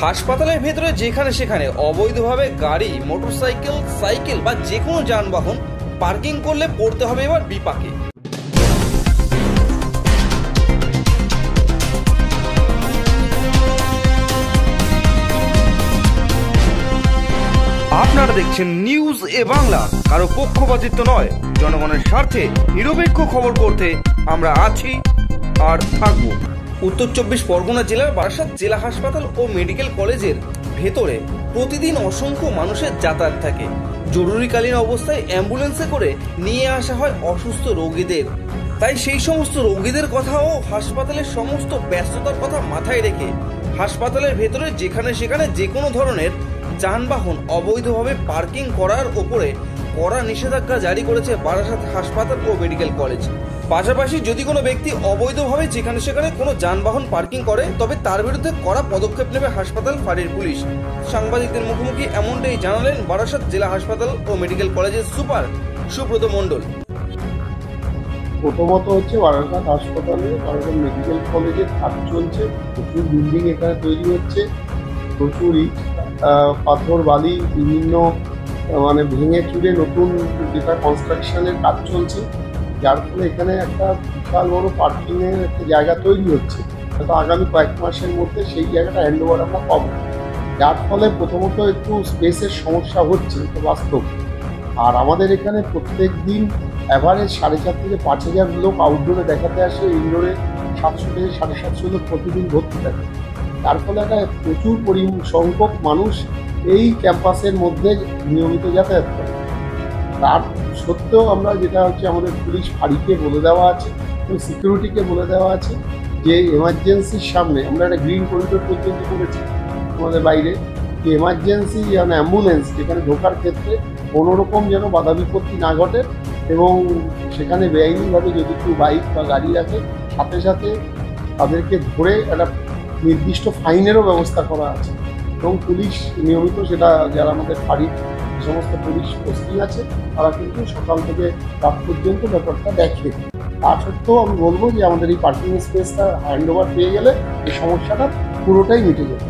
হাসপাতালের ভেতরে যেখানে সেখানে অবৈধভাবে গাড়ি, মোটরসাইকেল, সাইকেল বা যে কোনো যানবাহন পার্কিং করলে পড়তে হবে এবার বিপাকে। আপনারা দেখছেন নিউজ এ বাংলা, কারো পক্ষপাতিত্ব নয়, জনগণের স্বার্থে নিরপেক্ষ খবর করতে আমরা আছি আর থাকবো। উত্তর 24 পরগনা জেলার বারাসাত জেলা হাসপাতাল ও মেডিকেল কলেজের ভেতরে প্রতিদিন অসংখ্য মানুষের যাতায়াত থাকে। জরুরিকালীন অবস্থায় অ্যাম্বুলেন্সে করে নিয়ে আসা হয় অসুস্থ রোগীদের। তাই সেই সমস্ত রোগীদের কথা ও হাসপাতালের সমস্ত ব্যস্ততার কথা মাথায় রেখে হাসপাতালের ভেতরে যেখানে সেখানে যে কোনো ধরনের যানবাহন অবৈধভাবে পার্কিং করার ওপরে কড়া নিষেধাজ্ঞা জারি করেছে বারাসাত হাসপাতাল ও মেডিকেল কলেজ। পাশাপাশি যদি কোনো ব্যক্তি অবৈধভাবে যেখানে সেখানে কোনো যানবাহন পার্কিং করে তবে তার বিরুদ্ধে কড়া পদক্ষেপ নেবে হাসপাতাল ফাঁড়ির পুলিশ। সাংবাদিকদের মুখোমুখি এমনটাই জানালেন বারাসাত জেলা হাসপাতাল ও মেডিকেল কলেজের সুপার সুব্রত মণ্ডল। প্রথমত হচ্ছে বারাসাত হাসপাতালে বারাসাত মেডিকেল কলেজের কাজ চলছে, প্রচুর বিল্ডিং এখানে তৈরি হচ্ছে, প্রচুর ইট পাথর বালি বিভিন্ন ভেঙে চুরে নতুন যেটা কনস্ট্রাকশনের কাজ চলছে, যার ফলে এখানে একটা বিশাল বড় পার্কিংয়ের একটা জায়গা তৈরি হচ্ছে। হয়তো আগামী কয়েক মাসের মধ্যে সেই জায়গাটা হ্যান্ডওভার আমরা পাবো, যার ফলে প্রথমত একটু স্পেসের সমস্যা হচ্ছে, এটা বাস্তব। আর আমাদের এখানে প্রত্যেক দিন অ্যাভারেজ 4,500 থেকে 5,000 লোক আউটডোরে দেখাতে আসে, ইনডোরে 700 থেকে 750 লোক প্রতিদিন ভর্তি থাকে। তার ফলে একটা প্রচুর সংখ্যক মানুষ এই ক্যাম্পাসের মধ্যে নিয়মিত যাতায়াত করে। তার সত্ত্বেও আমরা যেটা হচ্ছে আমাদের পুলিশ ফাঁড়িকে বলে দেওয়া আছে এবং সিকিউরিটিকে বলে দেওয়া আছে যে এমার্জেন্সির সামনে আমরা একটা গ্রিন করিডোর পর্যন্ত করেছি আমাদের বাইরে, যে এমার্জেন্সি অ্যাম্বুলেন্স যেখানে ঢোকার ক্ষেত্রে কোনোরকম যেন বাধা বিপত্তি না ঘটে, এবং সেখানে বেআইনিভাবে যদি কেউ বাইক বা গাড়ি রাখে সাথে সাথে তাদেরকে ধরে একটা নির্দিষ্ট ফাইনেরও ব্যবস্থা করা আছে। এবং পুলিশ নিয়মিত সেটা, যারা আমাদের ফাঁড়ির যে সমস্ত পুলিশ পোস্টিং আছে তারা কিন্তু সকাল থেকে রাত পর্যন্ত ব্যাপারটা দেখে। তা সত্ত্বেও আমি বলবো যে আমাদের এই পার্কিং স্পেসটা হ্যান্ডওভার পেয়ে গেলে এই সমস্যাটা পুরোটাই মিটে যাবে।